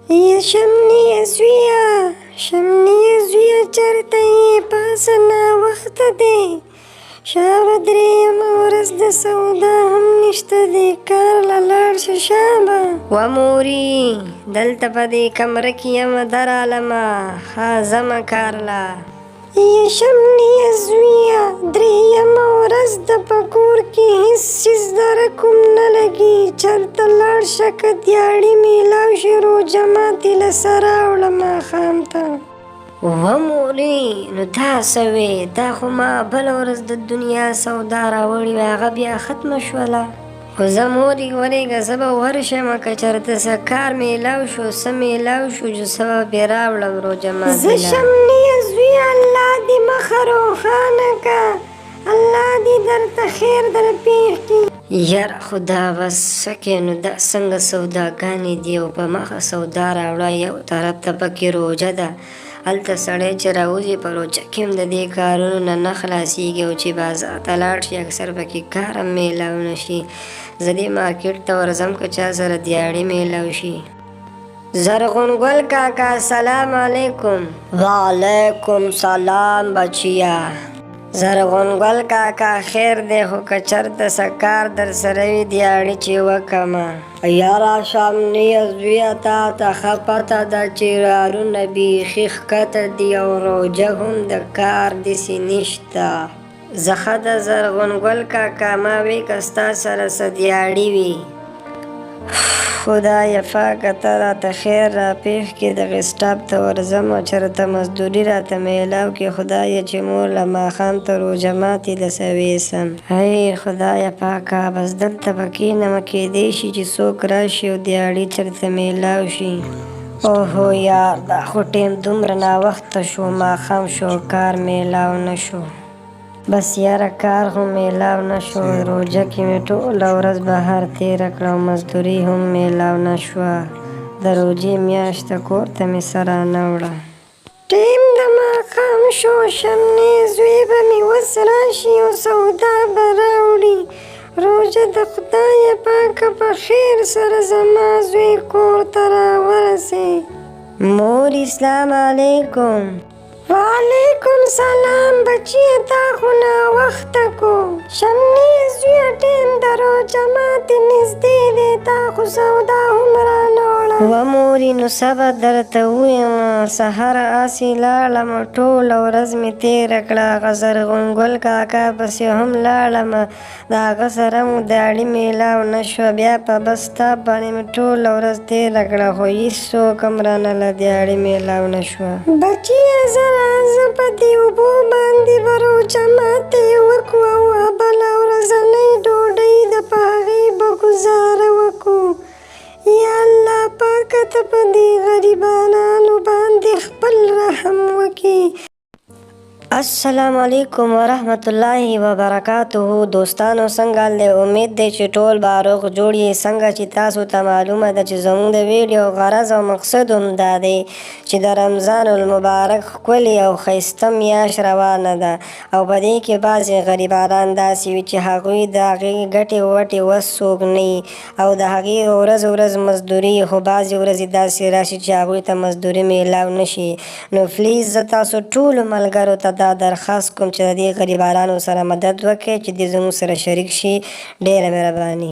یا شمنی زویا چرته یې پاسه ناوخته دی شابه درېیمه ورځ د سودا هم نشته دی کار له لاړ شه شابه و مورې دلته په دې کمره کې یم درالمه ښه ځمه کار له یا شمنی زویا درېیمه ورځ ده په کور کې هېڅ څیز دره کوم نه لګي چېرته لاړ شه که دیاړي میلاو شي روژه ماتې له سره وړه ماښام ته و مورې نو دا څه وې دا خو ما بله ورځ د دنیا سودا راوړې وه هغه بیا ختمه شوله خو زه مورې ورېږه زه به ورشمه که چېرته څه کار میلاو شو څه میلاو شو چې څه به پرې راوړم روژه ماتې زه شمنیه زویه الله دې مخه روښانه که الله دې درته خیر در پېښ کړي یاره خدا بس څه نو دا څنګه سوداګانې دي او په مخه سودا راوړه یو طرف ته پکې روژه ده هلته سړی چې راوځي په روژه کې هم د دې کارونو نه خلاصېږي او چې بازار ته لاړ شي اکثر پکې کار هم میلاو نه شي زه دې مارکېټ ته ورځم که چا سره دیاړي میلاو شي زرغون ګل کاکا سلام علیکم وعلیکم سلام بچیا زرغون ګل کاکا خیر دی خو که چېرته څه کار در سره وي دیاړي چې وکمه یاره شمنیه زویه تا ته ښه پته ده چې رارونه بیخي ښکته دي او روژه هم د کار داسې نشته زه ښه ده زرغون ګل کاکا ما وی که ستا سره څه دیاړي وي خدایه پاکه ته راته خیر راپېښ کړي دغې سټاپ ته ورځم او چېرته مزدوري راته میلاو کړي خدایه چې مور له ماښام ته روژه ماتې د سوې سم هی خدایه پاکه بس دلته به کښېنمه کیدی شي چې څوک راشي او دیاړي چېرته میلاو شي اوهو یار دا خو ټیم دومره ناوخته شو ماښام شو کار میلاو نه شو بس یاره کار هم میلاو نه شو روژه کې مې ټوله ورځ بهر تېره کړه او مزدوري هم میلاو نه شوه د روژې میاشته کور ته مې څه رانه وړه ټیم د ماښام شو شمنې زوی به مې اوس راشي او سودا به راوړي روژه د خدایه پاکه په خیر سره زما زوی کور ته راورسې مور اسلام علیکم وعلیکم سلام بچیه تا خو ناوخته کو شمنې زویه ټیم د روژه ماتې نږدې دی تا خو سودا هم رانه وړه و مورې نو څه به درته ووایم سهار هسې لاړم ټوله ورځ مې تېره کړه هغه زرغون ګل کاکا پسې هم لاړم د هغه سره مو دیاړي میلاو نه شوه بیا په بس سټاپ باندې مې ټوله ورځ تېره کړه خو هېڅوک هم رانه له دیاړي میلاو نه شوه بچیه زه راځه په دې اوبو باندې به روژه ماتې وکړو او بله ورځنۍ ډوډۍ ده په هغې به ګزاره وکړو یا الله پاکه ته په دې غریبانانو باندې خپل رحم وکړي السلام علیکم ورحمت الله وبرکاته دوستانو څنګه حال دی امید دی چې ټول به روغ جوړ یې څنګه چې تاسو ته معلومه ده چې زموږ د ویډیو غرض او مقصد هم دا دی چې د رمضان المبارک ښکلې او ښایسته میاشت روانه ده او په دې کې بعضې غریبانان داسې وي چې هغوی د هغې ګټې وټې وس څوک نه او د هغې ورځ مزدوري خو بعضې ورځې داسې راشي چې هغوی ته مزدوري میلاو نه شي نو پلیز زه تاسو ټولو ملګرو ته دا درخواست کوم چې د دې غریبانو سره مدد وکړئ چې دې زموږ سره شریک شي ډېره مهرباني